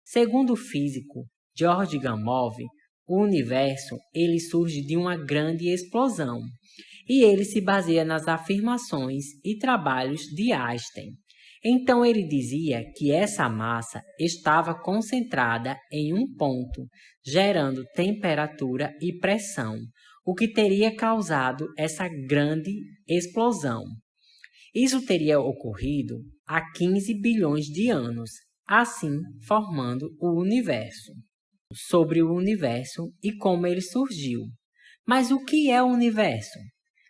Segundo o físico George Gamow, o universo ele surge de uma grande explosão, e ele se baseia nas afirmações e trabalhos de Einstein. Então ele dizia que essa massa estava concentrada em um ponto, gerando temperatura e pressão, o que teria causado essa grande explosão. Isso teria ocorrido há 15 bilhões de anos, assim formando o universo. Sobre o universo e como ele surgiu. Mas o que é o universo?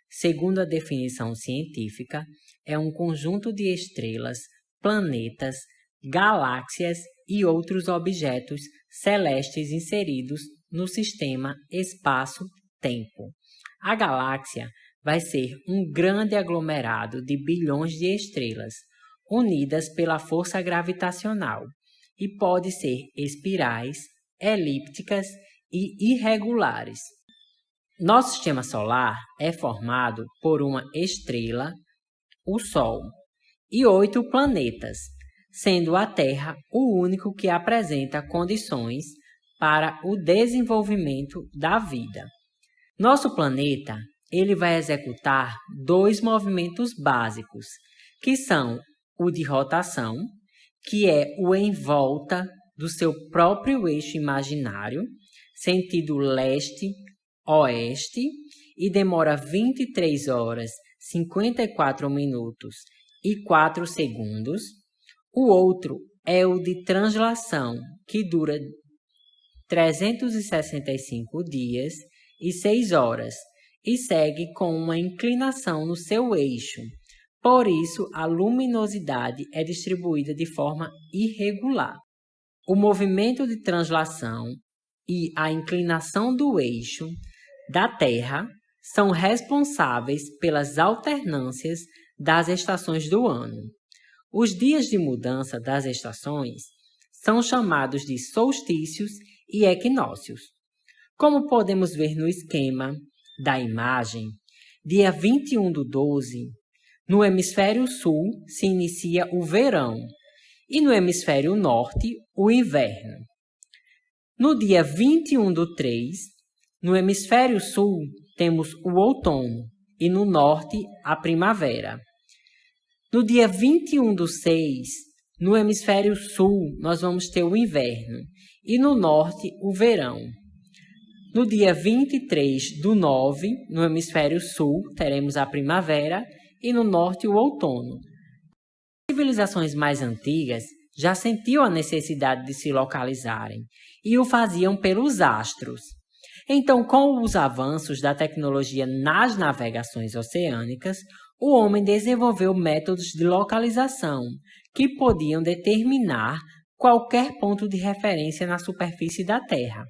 Segundo a definição científica, é um conjunto de estrelas, planetas, galáxias e outros objetos celestes inseridos no sistema espaço-tempo. A galáxia vai ser um grande aglomerado de bilhões de estrelas, unidas pela força gravitacional, e pode ser espirais, elípticas e irregulares. Nosso sistema solar é formado por uma estrela, o Sol, e 8 planetas, sendo a Terra o único que apresenta condições para o desenvolvimento da vida. Nosso planeta ele vai executar 2 movimentos básicos, que são o de rotação, que é o em volta do seu próprio eixo imaginário, sentido leste-oeste, e demora 23 horas, 54 minutos e 4 segundos. O outro é o de translação, que dura 365 dias e 6 horas, e segue com uma inclinação no seu eixo. Por isso, a luminosidade é distribuída de forma irregular. O movimento de translação e a inclinação do eixo da Terra são responsáveis pelas alternâncias das estações do ano. Os dias de mudança das estações são chamados de solstícios e equinócios. Como podemos ver no esquema da imagem, dia 21/12, no hemisfério sul se inicia o verão e no hemisfério norte o inverno. No dia 21/3, no hemisfério sul temos o outono e no norte a primavera. No dia 21/6, no hemisfério sul nós vamos ter o inverno e no norte o verão. No dia 23/9, no hemisfério sul, teremos a primavera e no norte o outono. As civilizações mais antigas já sentiam a necessidade de se localizarem e o faziam pelos astros. Então, com os avanços da tecnologia nas navegações oceânicas, o homem desenvolveu métodos de localização que podiam determinar qualquer ponto de referência na superfície da Terra.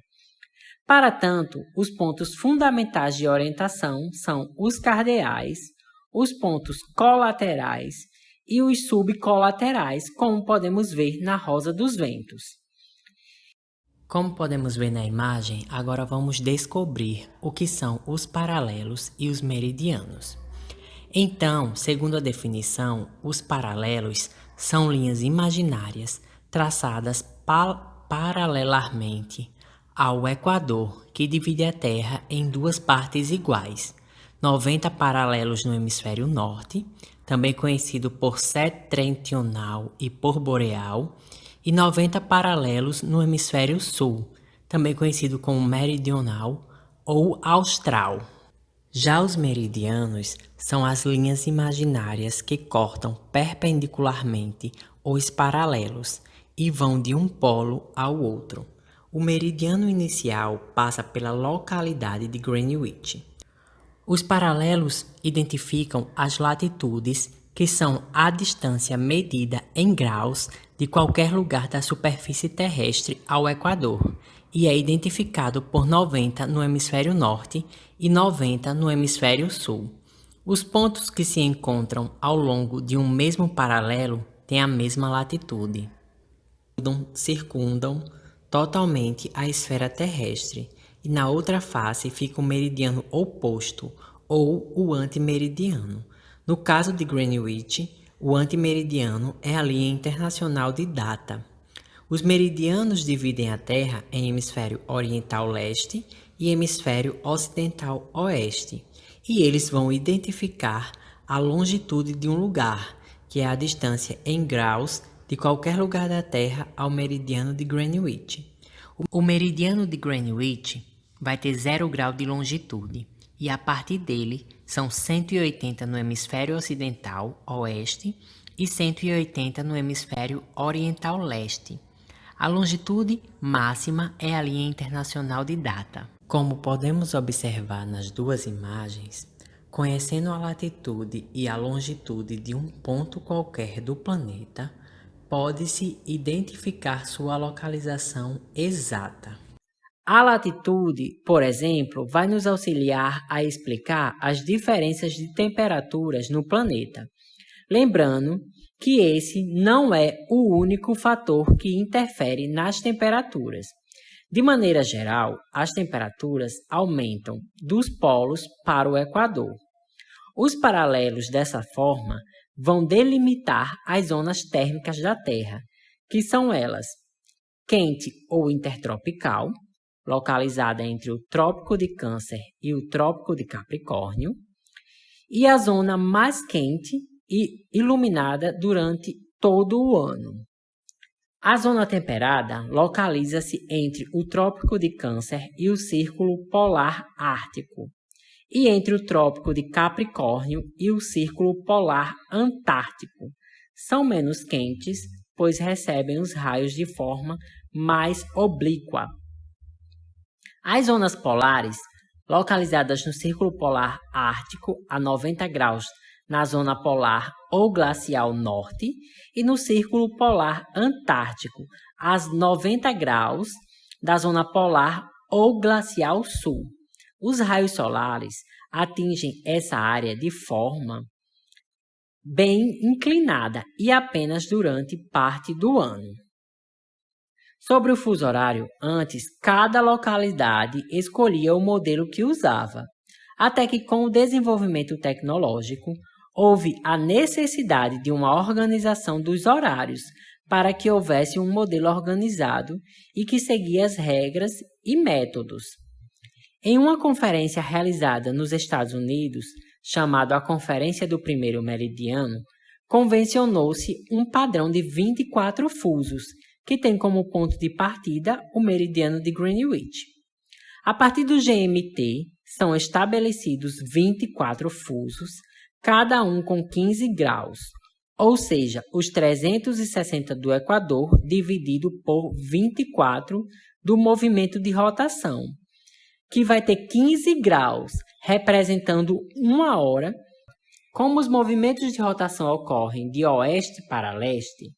Para tanto, os pontos fundamentais de orientação são os cardeais, os pontos colaterais e os subcolaterais, como podemos ver na Rosa dos Ventos. Como podemos ver na imagem, agora vamos descobrir o que são os paralelos e os meridianos. Então, segundo a definição, os paralelos são linhas imaginárias traçadas paralelamente ao Equador, que divide a Terra em 2 partes iguais, 90 paralelos no hemisfério norte, também conhecido por setentrional e por boreal, e 90 paralelos no hemisfério sul, também conhecido como meridional ou austral. Já os meridianos são as linhas imaginárias que cortam perpendicularmente os paralelos e vão de um polo ao outro. O meridiano inicial passa pela localidade de Greenwich. Os paralelos identificam as latitudes, que são a distância medida em graus de qualquer lugar da superfície terrestre ao Equador, e é identificado por 90 no hemisfério norte e 90 no hemisfério sul. Os pontos que se encontram ao longo de um mesmo paralelo têm a mesma latitude. Circundam totalmente a esfera terrestre, e na outra face fica o meridiano oposto, ou o antimeridiano. No caso de Greenwich, o antimeridiano é a linha internacional de data. Os meridianos dividem a Terra em hemisfério oriental leste e hemisfério ocidental oeste, e eles vão identificar a longitude de um lugar, que é a distância em graus de qualquer lugar da Terra ao meridiano de Greenwich. O meridiano de Greenwich vai ter 0 grau de longitude, e a partir dele são 180 no hemisfério ocidental oeste e 180 no hemisfério oriental leste. A longitude máxima é a linha internacional de data. Como podemos observar nas duas imagens, conhecendo a latitude e a longitude de um ponto qualquer do planeta, pode-se identificar sua localização exata. A latitude, por exemplo, vai nos auxiliar a explicar as diferenças de temperaturas no planeta. Lembrando que esse não é o único fator que interfere nas temperaturas. De maneira geral, as temperaturas aumentam dos polos para o Equador. Os paralelos dessa forma vão delimitar as zonas térmicas da Terra, que são elas: quente ou intertropical, localizada entre o Trópico de Câncer e o Trópico de Capricórnio, e a zona mais quente e iluminada durante todo o ano. A zona temperada localiza-se entre o Trópico de Câncer e o Círculo Polar Ártico, e entre o Trópico de Capricórnio e o Círculo Polar Antártico. São menos quentes, pois recebem os raios de forma mais oblíqua. As zonas polares, localizadas no Círculo Polar Ártico a 90 graus na zona polar ou glacial norte e no Círculo Polar Antártico a 90 graus da zona polar ou glacial sul. Os raios solares atingem essa área de forma bem inclinada e apenas durante parte do ano. Sobre o fuso horário, antes, cada localidade escolhia o modelo que usava, até que com o desenvolvimento tecnológico, houve a necessidade de uma organização dos horários para que houvesse um modelo organizado e que seguia as regras e métodos. Em uma conferência realizada nos Estados Unidos, chamada a Conferência do Primeiro Meridiano, convencionou-se um padrão de 24 fusos, que tem como ponto de partida o meridiano de Greenwich. A partir do GMT, são estabelecidos 24 fusos, cada um com 15 graus, ou seja, os 360 do Equador dividido por 24 do movimento de rotação, que vai ter 15 graus, representando uma hora. Como os movimentos de rotação ocorrem de oeste para leste,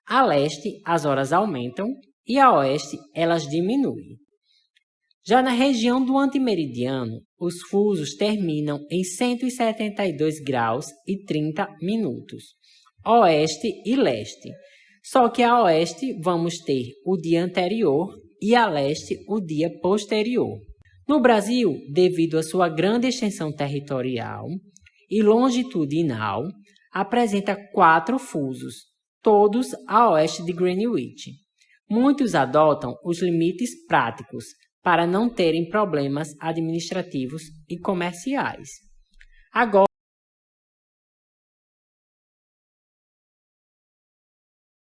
a leste as horas aumentam e a oeste elas diminuem. Já na região do antimeridiano, os fusos terminam em 172 graus e 30 minutos, oeste e leste. Só que a oeste vamos ter o dia anterior e a leste o dia posterior. No Brasil, devido à sua grande extensão territorial e longitudinal, apresenta 4 fusos, todos a oeste de Greenwich. Muitos adotam os limites práticos para não terem problemas administrativos e comerciais. Agora,